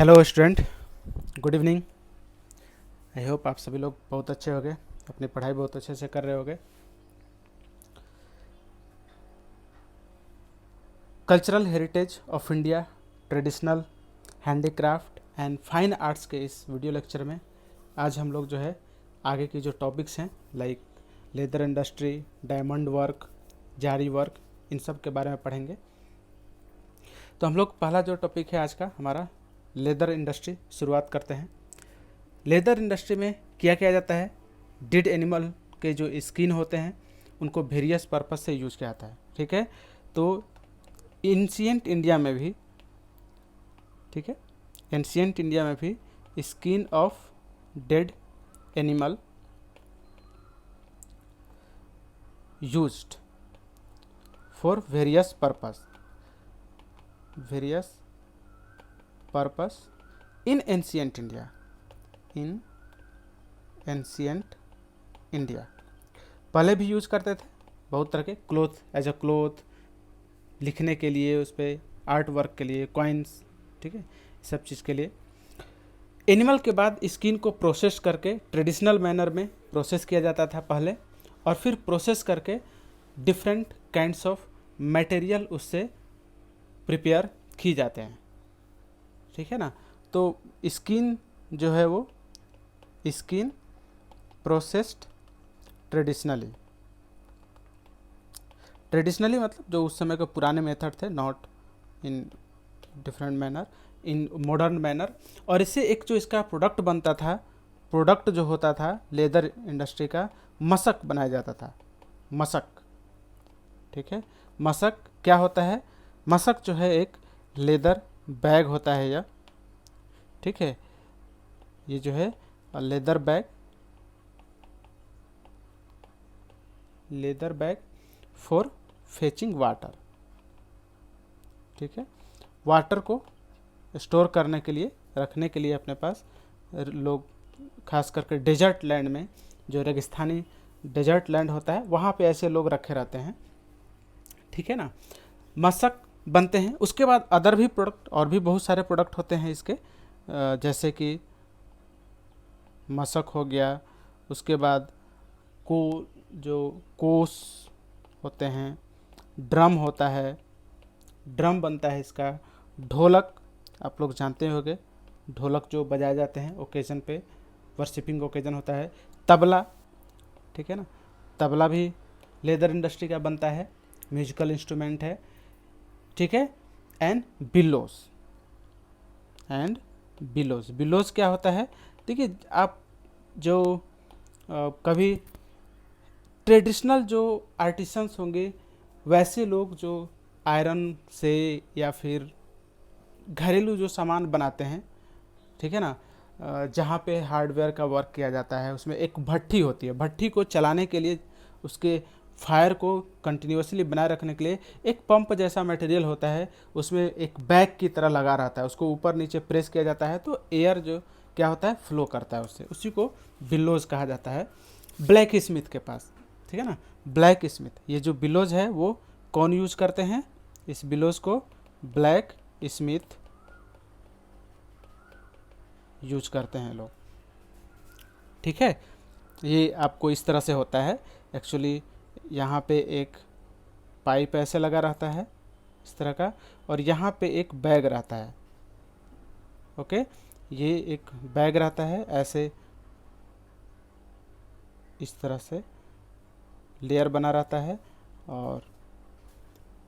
Hello student, good evening. I hope आप सभी लोग बहुत अच्छे होंगे, अपनी पढ़ाई बहुत अच्छे से कर रहे होंगे। Cultural heritage of India, traditional handicraft and fine arts के इस वीडियो लेक्चर में आज हम लोग जो है आगे की जो टॉपिक्स हैं like leather industry, diamond work, जारी वर्क, इन सब के बारे में पढ़ेंगे। तो हम लोग पहला जो टॉपिक है आज का हमारा लेदर इंडस्ट्री शुरुआत करते हैं। लेदर इंडस्ट्री में क्या किया जाता है, डेड एनिमल के जो स्किन होते हैं उनको वेरियस पर्पस से यूज किया जाता है। ठीक है, तो एंशिएंट इंडिया में भी, ठीक है, एंशिएंट इंडिया में भी skin of dead animal used for various purpose in ancient India, in ancient India. पहले भी यूज करते थे बहुत तरह के क्लोथ, एज अ क्लोथ, लिखने के लिए, उस पर आर्ट वर्क के लिए, कॉइन्स, ठीक है, सब चीज़ के लिए। एनिमल के बाद स्किन को प्रोसेस करके ट्रेडिशनल मैनर में प्रोसेस किया जाता था पहले, और फिर प्रोसेस करके डिफरेंट काइंड्स ऑफ मटेरियल उससे प्रिपेयर की जाते हैं। ठीक है ना, तो स्किन जो है वो स्किन प्रोसेस्ड ट्रेडिशनली मतलब जो उस समय के पुराने मेथड थे, not in different manner, in modern manner. और इससे एक जो इसका प्रोडक्ट बनता था, प्रोडक्ट जो होता था लेदर इंडस्ट्री का, मशक बनाया जाता था। मशक, ठीक है, मशक क्या होता है? मशक जो है एक लेदर बैग होता है यह, ठीक है, ये जो है leather bag for fetching water. ठीक है, वाटर को स्टोर करने के लिए, रखने के लिए अपने पास लोग, खास करके डेजर्ट लैंड में, जो रेगिस्तानी डेजर्ट लैंड होता है वहाँ पे ऐसे लोग रखे रहते हैं। ठीक है ना, मशक बनते हैं। उसके बाद अदर भी प्रोडक्ट, और भी बहुत सारे प्रोडक्ट होते हैं इसके, जैसे कि मशक हो गया, उसके बाद जो कोस होते हैं, ड्रम होता है, ड्रम बनता है इसका, ढोलक आप लोग जानते होंगे, ढोलक जो बजाए जाते हैं ओकेजन पे, वर्शिपिंग ओकेजन होता है, तबला, ठीक है ना, तबला भी लेदर इंडस्ट्री का बनता है, म्यूजिकल इंस्ट्रूमेंट है। ठीक है, एंड बिलोज क्या होता है? देखिए, आप जो कभी ट्रेडिशनल जो आर्टिसंस होंगे, वैसे लोग जो आयरन से या फिर घरेलू जो सामान बनाते हैं, ठीक है ना, जहाँ पे हार्डवेयर का वर्क किया जाता है, उसमें एक भट्ठी होती है। भट्ठी को चलाने के लिए, उसके फायर को कंटिन्यूसली बनाए रखने के लिए एक पंप जैसा मटेरियल होता है, उसमें एक बैग की तरह लगा रहता है, उसको ऊपर नीचे प्रेस किया जाता है तो एयर जो क्या होता है, फ्लो करता है उससे, उसी को बिलोज कहा जाता है। ब्लैक स्मिथ के पास, ठीक है ना, ब्लैक स्मिथ, ये जो बिलोज है वो कौन यूज करते हैं? इस बिलोज को ब्लैक स्मिथ यूज करते हैं लोग। ठीक है, ये आपको इस तरह से होता है। एक्चुअली यहाँ पे एक पाइप ऐसे लगा रहता है इस तरह का, और यहाँ पे एक बैग रहता है। ओके, ये एक बैग रहता है, ऐसे इस तरह से लेयर बना रहता है, और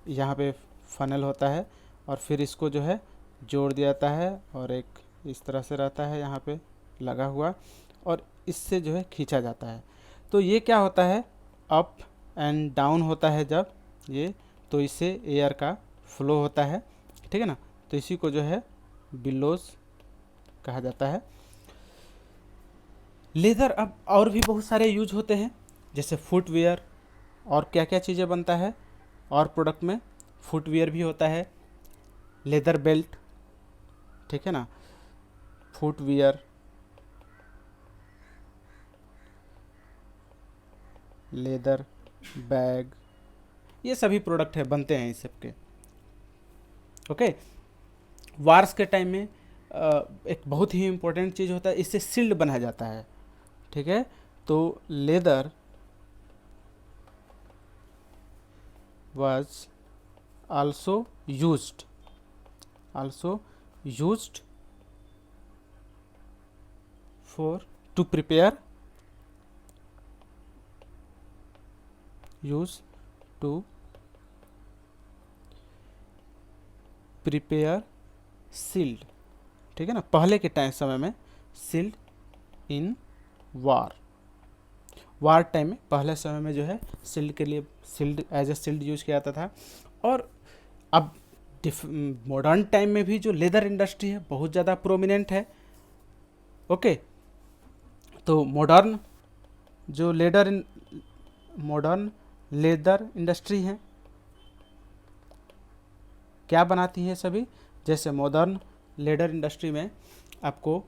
यहाँ पे फनल होता है, और फिर इसको जो है जोड़ दिया जाता है, और एक इस तरह से रहता है यहाँ पे लगा हुआ, और इससे जो है खींचा जाता है। तो ये क्या होता है, अप एंड डाउन होता है जब ये, तो इससे एयर का फ्लो होता है। ठीक है ना, तो इसी को जो है बिलोज कहा जाता है। लेदर अब और भी बहुत सारे यूज होते हैं, जैसे फुटवेयर, और क्या क्या चीज़ें बनता है, और प्रोडक्ट में फुटवेयर भी होता है, लेदर बेल्ट, ठीक है ना, फुटवेयर, लेदर बैग, ये सभी प्रोडक्ट है बनते हैं इस सब के। ओके, वार्स के टाइम में एक बहुत ही इम्पोर्टेंट चीज़ होता है, इससे सिल्ड बनाया जाता है। ठीक है, तो leather was also used for to prepare used to prepare shield. ठीक है ना, पहले के टाइम समय में सील्ड इन वार टाइम में, पहले समय में जो है सील्ड के लिए shield as a shield use किया जाता था। और अब मॉडर्न टाइम में भी जो लेदर इंडस्ट्री है बहुत ज़्यादा प्रोमिनेंट है। ओके, तो मॉडर्न लेदर इंडस्ट्री है, क्या बनाती है सभी, जैसे मॉडर्न लेदर इंडस्ट्री में आपको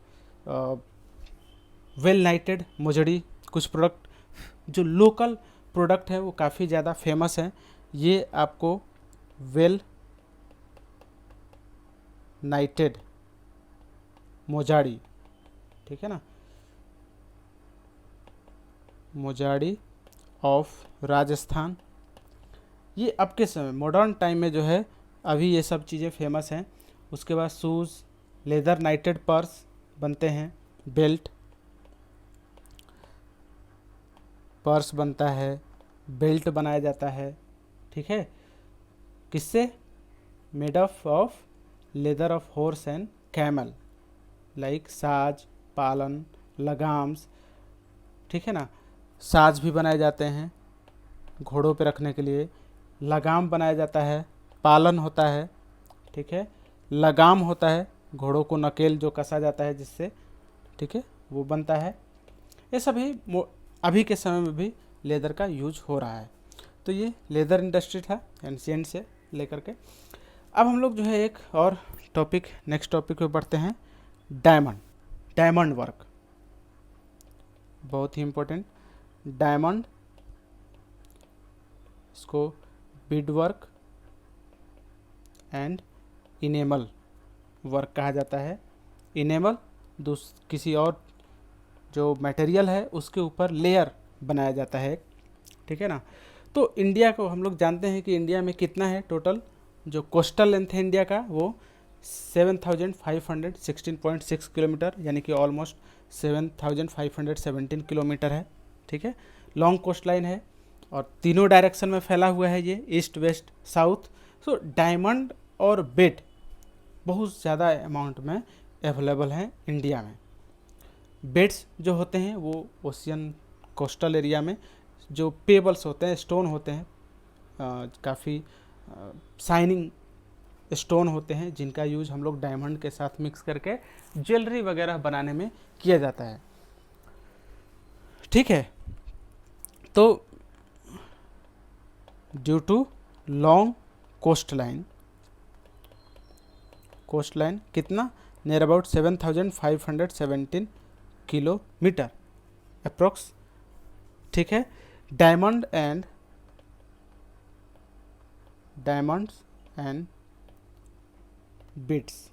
वेल नाइटेड मोजड़ी, कुछ प्रोडक्ट जो लोकल प्रोडक्ट है वो काफ़ी ज़्यादा फेमस है। ये आपको वेल नाइटेड मोजाड़ी, ठीक है ना, मोजाड़ी ऑफ राजस्थान, ये अब के समय मॉडर्न टाइम में जो है अभी ये सब चीज़ें फेमस हैं। उसके बाद शूज़, लेदर नाइटेड पर्स बनते हैं, बेल्ट, पर्स बनता है, बेल्ट बनाया जाता है। ठीक है, किससे, made of leather of horse and camel, like साज, पालन, लगाम्स। ठीक है ना, साज भी बनाए जाते हैं घोड़ों पे रखने के लिए, लगाम बनाया जाता है, पालन होता है, ठीक है, लगाम होता है घोड़ों को नकेल जो कसा जाता है जिससे, ठीक है, वो बनता है। ये सभी अभी के समय में भी लेदर का यूज हो रहा है। तो ये लेदर इंडस्ट्री था एंशिएंट से लेकर के। अब हम लोग जो है एक और टॉपिक, नेक्स्ट टॉपिक पे बढ़ते हैं, डायमंड वर्क, बहुत ही इम्पोर्टेंट। डायमंड, इसको Beed work and enamel work कहा जाता है। इनेमल किसी और जो मटेरियल है उसके ऊपर लेयर बनाया जाता है, ठीक है ना। तो इंडिया को हम लोग जानते हैं कि इंडिया में कितना है टोटल, जो कोस्टल लेंथ है इंडिया का वो 7516.6 किलोमीटर, यानी कि ऑलमोस्ट 7517 किलोमीटर है। ठीक है, लॉन्ग कोस्ट लाइन है और तीनों डायरेक्शन में फैला हुआ है ये, east west south. So diamond और बेट बहुत ज़्यादा अमाउंट में अवेलेबल हैं इंडिया में। बेड्स जो होते हैं वो ओशियन कोस्टल एरिया में जो पेबल्स होते हैं, स्टोन होते हैं, काफ़ी शाइनिंग स्टोन होते हैं जिनका यूज हम लोग डायमंड के साथ मिक्स करके ज्वेलरी वगैरह बनाने में किया जाता है। ठीक है, तो due to long coast line कितना, नियर अबाउट 7517 किलोमीटर अप्रोक्स। ठीक है, diamonds and beads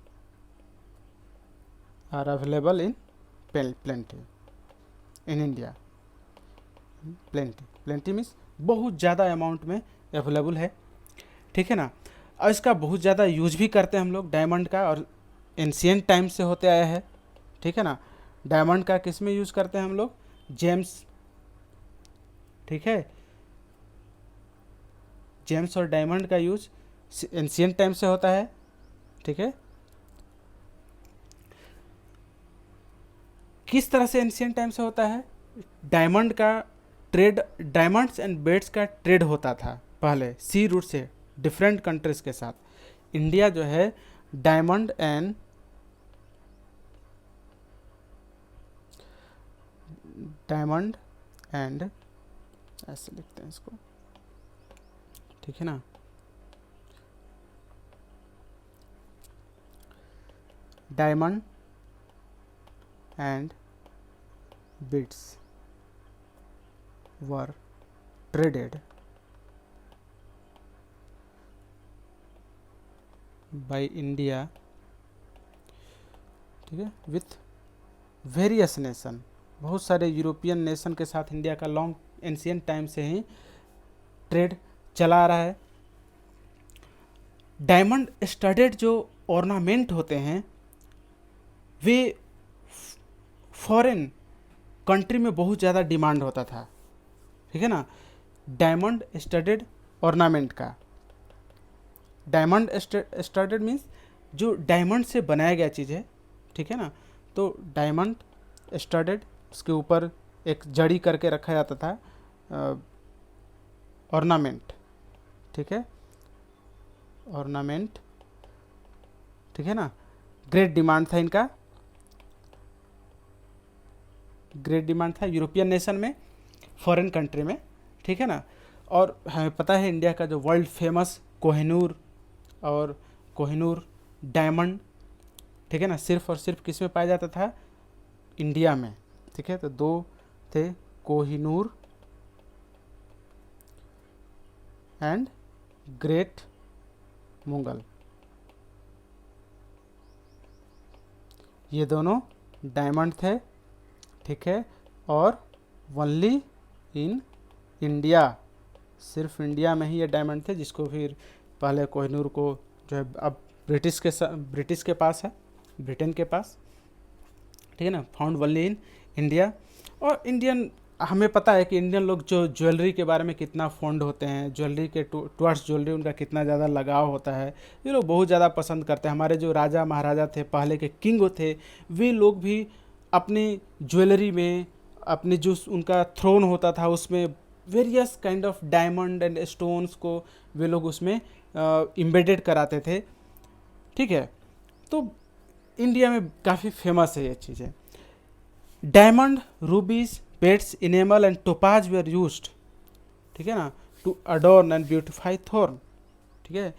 are available in plenty in India. Plenty means बहुत ज़्यादा अमाउंट में अवेलेबल है। ठीक है ना, और इसका बहुत ज़्यादा यूज भी करते हैं हम लोग डायमंड का, और एंशिएंट टाइम से होते आया है। ठीक है ना, डायमंड का किस में यूज़ करते हैं हम लोग, जेम्स। ठीक है, जेम्स और डायमंड का यूज एंशिएंट टाइम से होता है। ठीक है, किस तरह से एंशिएंट टाइम से होता है, डायमंड का ट्रेड, डायमंड्स एंड बेड्स का ट्रेड होता था पहले सी रूट से डिफरेंट कंट्रीज के साथ। इंडिया जो है डायमंड एंड ऐसे लिखते हैं इसको, ठीक है ना, diamond and beads were traded by India ठीक है, विथ वेरियस नेशन, बहुत सारे यूरोपियन नेशन के साथ इंडिया का लॉन्ग एंशियंट टाइम से ही ट्रेड चला आ रहा है। डायमंड स्टडेड जो ऑर्नामेंट होते हैं वे फॉरेन कंट्री में बहुत ज़्यादा डिमांड होता था, ठीक है ना। डायमंड स्टडेड ऑर्नामेंट का, डायमंड स्टडेड मीन्स जो डायमंड से बनाया गया चीज़ है, ठीक है ना। तो डायमंड स्टडेड, उसके ऊपर एक जड़ी करके रखा जाता था ऑर्नामेंट, ठीक है, ऑर्नामेंट, ठीक है ना। ग्रेट डिमांड था इनका, ग्रेट डिमांड था यूरोपियन नेशन में, फॉरेन कंट्री में, ठीक है ना। और हमें पता है इंडिया का जो वर्ल्ड फेमस कोहिनूर और कोहिनूर डायमंड, ठीक है ना, सिर्फ और सिर्फ किस में पाया जाता था, इंडिया में, ठीक है। तो दो थे, कोहिनूर एंड ग्रेट मुगल, ये दोनों डायमंड थे, ठीक है। और ओनली इन इंडिया, सिर्फ इंडिया में ही ये डायमंड थे, जिसको फिर पहले कोहिनूर को जो है अब ब्रिटिश के पास है, ब्रिटेन के पास, ठीक है ना, फाउंड ओनली इन इंडिया। और इंडियन, हमें पता है कि इंडियन लोग जो ज्वेलरी के बारे में कितना फॉन्ड होते हैं, ज्वेलरी के टुवर्ड्स ज्वेलरी उनका कितना ज़्यादा लगाव होता है, ये लोग बहुत ज़्यादा पसंद करते हैं। हमारे जो राजा महाराजा थे, पहले के किंग थे, वे लोग भी अपनी ज्वेलरी में, अपने जो उनका थ्रोन होता था उसमें various kind of diamond and stones को वे लोग उसमें इम्बेडेड कराते थे, ठीक है। तो इंडिया में काफ़ी फेमस है ये चीज़ें। Diamond, रूबीज, beds, enamel and topaz where used, ठीक है ना, टू अडोर्न एंड ब्यूटिफाई थॉर्न, ठीक है।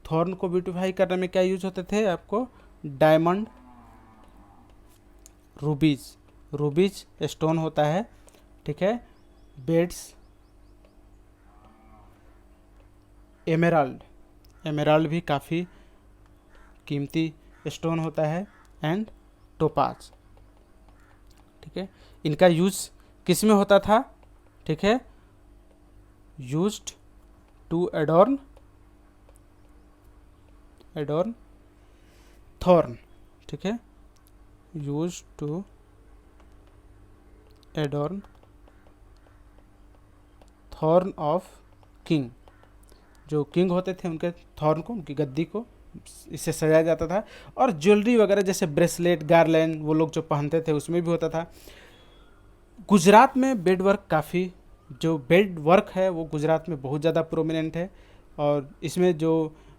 थॉर्न को ब्यूटिफाई करने में क्या यूज होते थे आपको, डायमंड, रूबीज, रूबीज स्टोन होता है, ठीक है। बेड्स, एमेराल्ड, एमेराल्ड भी काफ़ी कीमती स्टोन होता है, एंड टोपाज, ठीक है। इनका यूज किस में होता था, ठीक है, यूज्ड टू एडोर्न थॉर्न, ठीक है, used to adorn throne of king, जो किंग होते थे उनके थॉर्न को, उनकी गद्दी को इससे सजाया जाता था। और ज्वेलरी वगैरह जैसे ब्रेसलेट, गार्लैंड वो लोग जो पहनते थे उसमें भी होता था। गुजरात में बेड वर्क काफ़ी, जो बेड वर्क है वो गुजरात में बहुत ज़्यादा प्रोमिनेंट है। और इसमें जो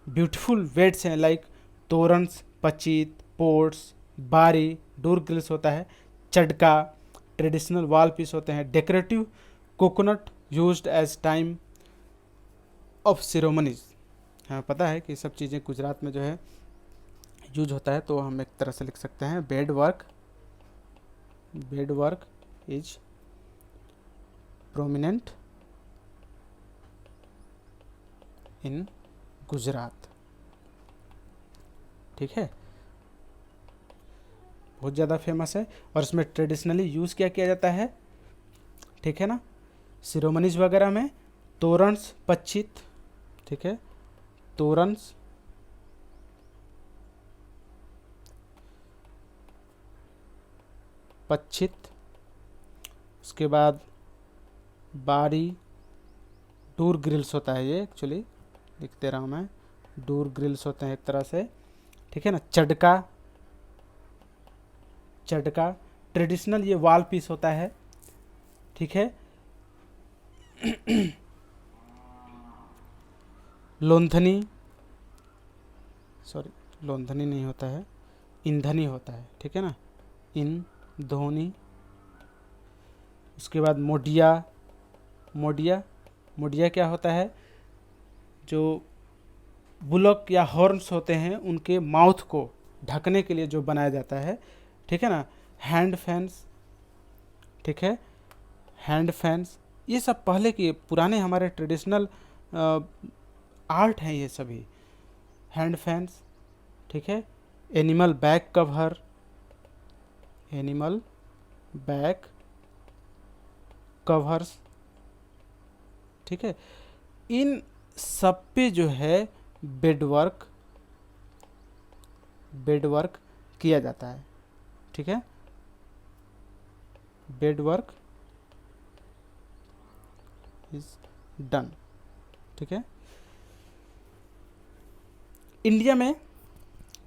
ब्यूटीफुल बेड्स हैं लाइक तोरन्स, पचीत, पोर्ट्स, बारी, डोर ग्रिल्स होता है, चडका, ट्रेडिशनल वॉल पीस होते हैं, decorative coconut used as time of ceremonies. हमें पता है कि सब चीज़ें गुजरात में जो है यूज होता है, तो हम एक तरह से लिख सकते हैं bed work is prominent in Gujarat, ठीक है, बहुत ज़्यादा फेमस है। और इसमें ट्रेडिशनली यूज़ क्या किया जाता है, ठीक है ना, सिरोमनीज वगैरह में तोरन्स, पच्चित, ठीक है, तोरन्स, पच्चित, उसके बाद बारी, डोर ग्रिल्स होता है, ये एक्चुअली लिख दे रहा हूँ मैं, डोर ग्रिल्स होते हैं एक तरह से, ठीक है ना। चडका ट्रेडिशनल ये वॉल पीस होता है, ठीक है। लोंधनी, सॉरी लोंधनी नहीं होता है, ईंधनी होता है, ठीक है ना, ईंधोनी। उसके बाद मोडिया क्या होता है, जो बुलक या हॉर्न्स होते हैं उनके माउथ को ढकने के लिए जो बनाया जाता है, ठीक है ना। हैंड फैंस, ठीक है, हैंड फैंस, ये सब पहले के पुराने हमारे ट्रेडिशनल आर्ट हैं ये सभी। हैंड फैंस, ठीक है। Animal back cover, animal back covers, ठीक है। इन सब पे जो है बेड वर्क किया जाता है, ठीक है। बेड वर्क इज डन, ठीक है। इंडिया में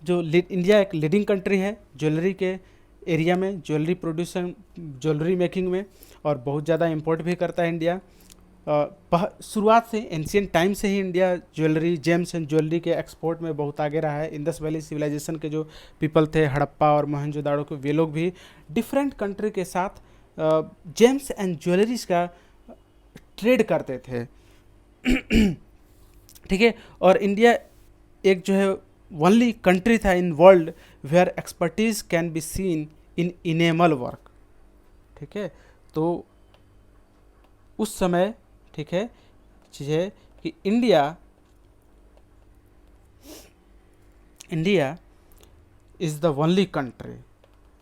इंडिया एक लीडिंग कंट्री है ज्वेलरी के एरिया में, ज्वेलरी प्रोड्यूसन, ज्वेलरी मेकिंग में, और बहुत ज़्यादा इंपोर्ट भी करता है इंडिया। शुरुआत से एंशियंट टाइम से ही India jewellery, gems and jewellery के एक्सपोर्ट में बहुत आगे रहा है। इंडस वैली सिविलाइजेशन के जो पीपल थे, हड़प्पा और मोहनजोदाड़ो के, वे लोग भी डिफरेंट कंट्री के साथ जेम्स एंड ज्वेलरीज का ट्रेड करते थे, ठीक है। और इंडिया एक जो है ओनली कंट्री था in world where expertise can be seen in enamel work, ठीक है। तो उस समय, ठीक है, चीज़ है कि India is the only country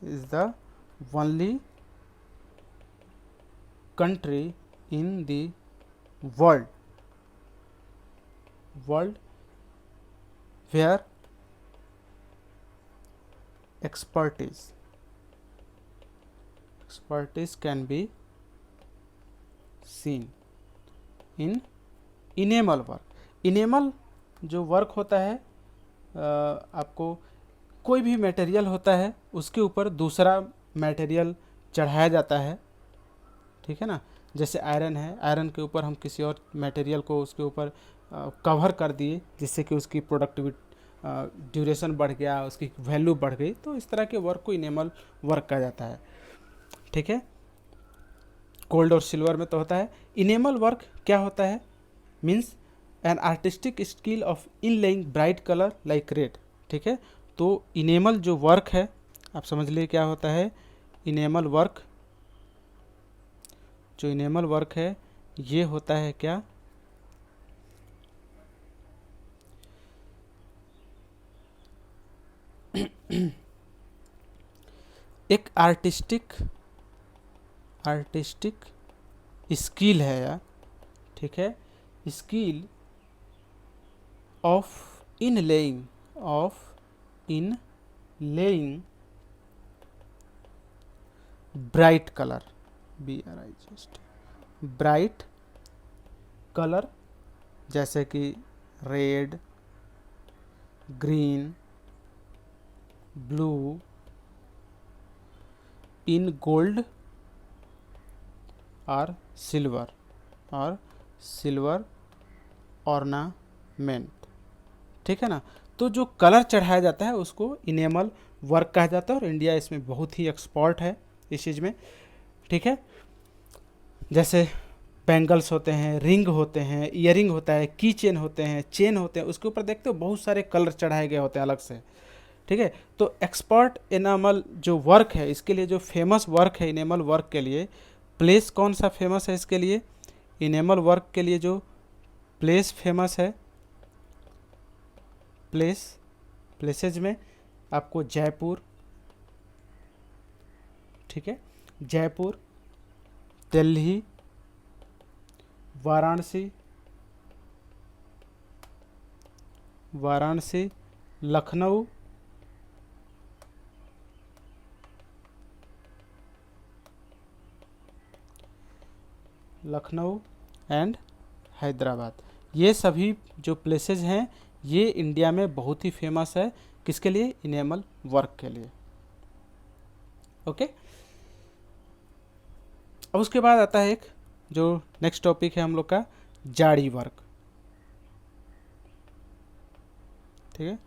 in the world where expertise can be seen in enamel work। enamel जो वर्क होता है, आपको कोई भी मटेरियल होता है उसके ऊपर दूसरा मटेरियल चढ़ाया जाता है, ठीक है ना। जैसे आयरन है, आयरन के ऊपर हम किसी और मटेरियल को उसके ऊपर कवर कर दिए, जिससे कि उसकी प्रोडक्टिविटी, ड्यूरेशन बढ़ गया, उसकी वैल्यू बढ़ गई, तो इस तरह के वर्क को इनेमल वर्क कहा जाता है, ठीक है। गोल्ड और सिल्वर में तो होता है। इनेमल वर्क क्या होता है? Means an artistic skill of inlaying bright colour like red, ठीक है। तो इनेमल जो वर्क है, आप समझ लिए क्या होता है इनेमल वर्क। जो इनेमल वर्क है ये होता है क्या, एक आर्टिस्टिक स्किल है यार, ठीक है। Skill of inlaying bright colour, bright colour, जैसे कि red, green, blue, in gold और सिल्वर ऑर्नामेंट, ठीक है ना। तो जो कलर चढ़ाया जाता है उसको इनेमल वर्क कहा जाता है, और इंडिया इसमें बहुत ही एक्सपर्ट है इस चीज़ में, ठीक है। जैसे बैंगल्स होते हैं, रिंग होते हैं, ईयरिंग होता है, की चेन होते हैं, चेन होते हैं, उसके ऊपर देखते हो बहुत सारे कलर चढ़ाए गए होते हैं अलग से, ठीक है। तो एक्सपर्ट इनेमल जो वर्क है, इसके लिए जो फेमस वर्क है इनेमल वर्क के लिए, प्लेस कौन सा फेमस है इसके लिए? इनेमल वर्क के लिए जो प्लेस फेमस है, प्लेसेज में आपको जयपुर, ठीक है, जयपुर, दिल्ली, वाराणसी, लखनऊ, एंड हैदराबाद। ये सभी जो प्लेसेस हैं ये इंडिया में बहुत ही फेमस है, किसके लिए? इनेमल वर्क के लिए, ओके। अब उसके बाद आता है एक जो नेक्स्ट टॉपिक है हम लोग का, जाड़ी वर्क, ठीक है।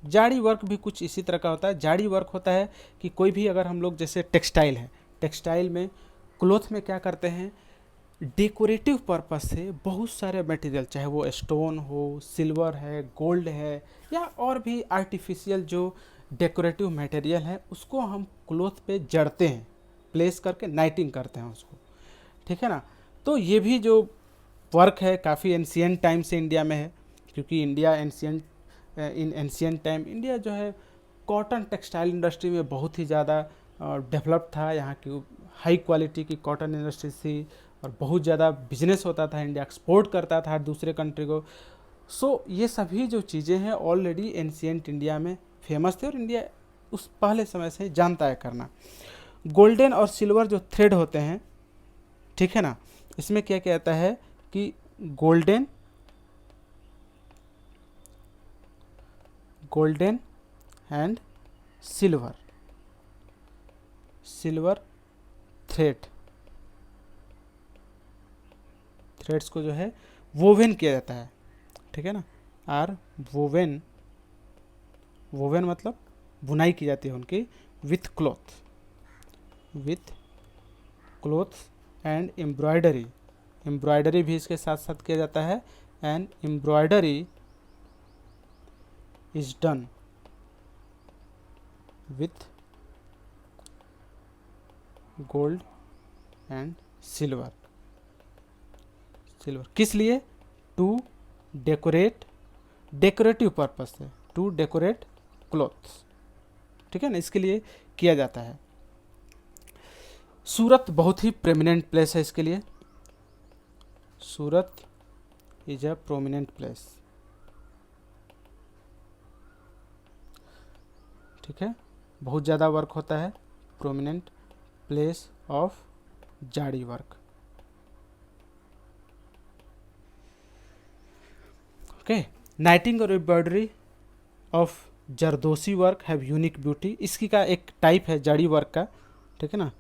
जाड़ी वर्क भी कुछ इसी तरह का होता है। जाड़ी वर्क होता है कि कोई भी, अगर हम लोग जैसे टेक्सटाइल है, टेक्सटाइल में क्लोथ में क्या करते हैं, डेकोरेटिव पर्पस से बहुत सारे मटेरियल, चाहे वो स्टोन हो, सिल्वर है, गोल्ड है, या और भी आर्टिफिशियल जो डेकोरेटिव मटेरियल है, उसको हम क्लोथ पे जड़ते हैं, प्लेस करके नाइटिंग करते हैं उसको, ठीक है ना। तो ये भी जो वर्क है काफ़ी एंशियंट टाइम से इंडिया में है, क्योंकि India in ancient time India जो है कॉटन टेक्सटाइल इंडस्ट्री में बहुत ही ज़्यादा डेवलप था। यहाँ की हाई क्वालिटी की कॉटन इंडस्ट्री थी और बहुत ज़्यादा बिजनेस होता था, इंडिया एक्सपोर्ट करता था दूसरे कंट्री को। सो ये सभी जो चीज़ें हैं ऑलरेडी एंशिएंट इंडिया में फेमस थे और इंडिया उस पहले समय से जानता है करना। गोल्डन और सिल्वर जो थ्रेड होते हैं, ठीक है ना, इसमें क्या कहता है कि गोल्डन एंड सिल्वर थ्रेड्स को जो है वोवेन किया जाता है, ठीक है ना, आर वोवेन मतलब बुनाई की जाती है उनकी विथ क्लोथ एंड एम्ब्रॉयडरी भी इसके साथ साथ किया जाता है। And embroidery is done with gold and silver. किस लिए? टू डेकोरेटिव पर्पज से, टू डेकोरेट क्लॉथ्स, ठीक है ना, इसके लिए किया जाता है। सूरत बहुत ही प्रेमिनेंट प्लेस है इसके लिए। Surat is a prominent place, ठीक है, बहुत ज़्यादा वर्क होता है। Prominent place of zari work. Okay, knitting और embroidery of zardozi work have unique beauty. इसकी का एक टाइप है जड़ी वर्क का, ठीक है ना,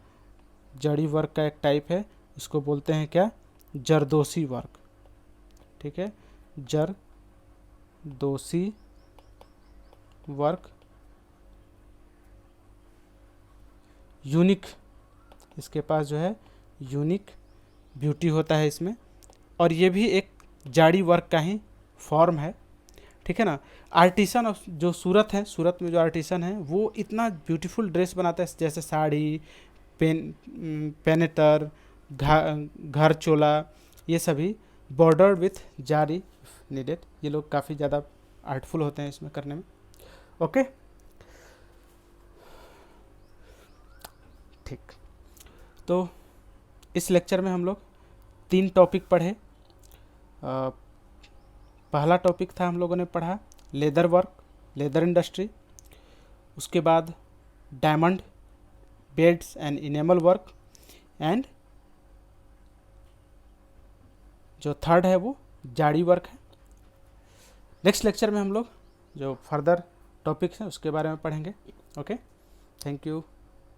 जड़ी वर्क का एक टाइप है, इसको बोलते हैं क्या? जरदोसी वर्क, ठीक है, जरदोसी वर्क यूनिक, इसके पास जो है यूनिक ब्यूटी होता है इसमें, और ये भी एक जाड़ी वर्क का ही फॉर्म है, ठीक है ना। आर्टिसन जो सूरत है, सूरत में जो आर्टिसन है वो इतना ब्यूटीफुल ड्रेस बनाता है, जैसे साड़ी, पेनेटर, घर चोला, ये सभी बॉर्डर विथ जारी नीडेड। ये लोग काफ़ी ज़्यादा आर्टफुल होते हैं इसमें करने में। ओके, ठीक, तो इस लेक्चर में हम लोग 3 टॉपिक पढ़े। पहला टॉपिक था हम लोगों ने पढ़ा लेदर वर्क, लेदर इंडस्ट्री। उसके बाद diamond, beds and enamel work, and जो थर्ड है वो जाड़ी वर्क है। नेक्स्ट लेक्चर में हम लोग जो फर्दर टॉपिक्स हैं उसके बारे में पढ़ेंगे। Okay, thank you.